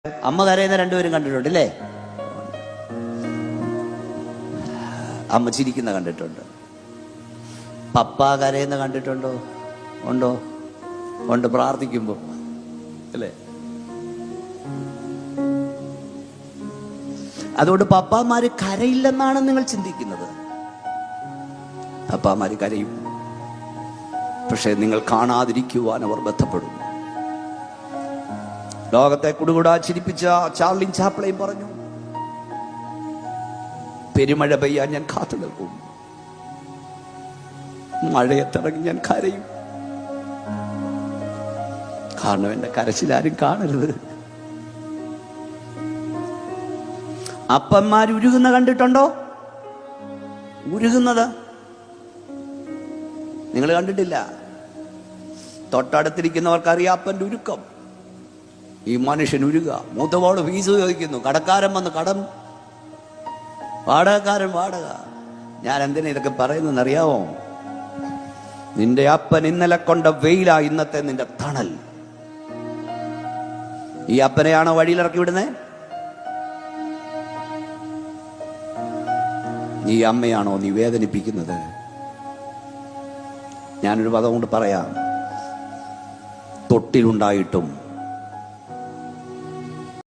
അമ്മ കരയുന്ന രണ്ടുപേരും കണ്ടിട്ടുണ്ട് അല്ലേ? അമ്മ ചിരിക്കുന്ന കണ്ടിട്ടുണ്ട്. പപ്പ കരയുന്ന കണ്ടിട്ടുണ്ടോ? ഉണ്ടോ? ഉണ്ട്, പ്രാർത്ഥിക്കുമ്പോ അല്ലേ? അതുകൊണ്ട് പപ്പാമാര് കരയില്ലെന്നാണ് നിങ്ങൾ ചിന്തിക്കുന്നത്. പപ്പാമാര് കരയും, പക്ഷെ നിങ്ങൾ കാണാതിരിക്കുവാൻ അവർ ബന്ധപ്പെടും. ലോകത്തെ കുടുകൂടാ ചിരിപ്പിച്ച ചാർലി ചാപ്ലിൻ പറഞ്ഞു, പെരുമഴ പെയ്യാൻ ഞാൻ കാത്തു നിൽക്കും, മഴയത്തിറങ്ങി ഞാൻ കരയും, കാരണം എന്റെ കരച്ചിലാരും കാണരുത്. അപ്പന്മാർ ഉരുകുന്ന കണ്ടിട്ടുണ്ടോ? ഉരുകുന്നത് നിങ്ങൾ കണ്ടിട്ടില്ല. തൊട്ടടുത്തിരിക്കുന്നവർക്കറിയാം അപ്പൻ്റെ ഉരുക്കം. ഈ മനുഷ്യൻ ഉരുക, മൂത്തവോട് ഫീസ് ചോദിക്കുന്നു, കടക്കാരൻ വന്ന് കടം, വാടകക്കാരൻ വാടക. ഞാൻ എന്തിനാ ഇതൊക്കെ പറയുന്നറിയാവോ? നിന്റെ അപ്പൻ ഇന്നലെ കൊണ്ട വെയിലാ ഇന്നത്തെ നിന്റെ തണൽ. ഈ അപ്പനെയാണോ വഴിയിലിറക്കി വിടുന്നേ? ഈ അമ്മയാണോ നീ വേദനിപ്പിക്കുന്നത്? ഞാനൊരു പദം കൊണ്ട് പറയാം, തൊട്ടിലുണ്ടായിട്ടും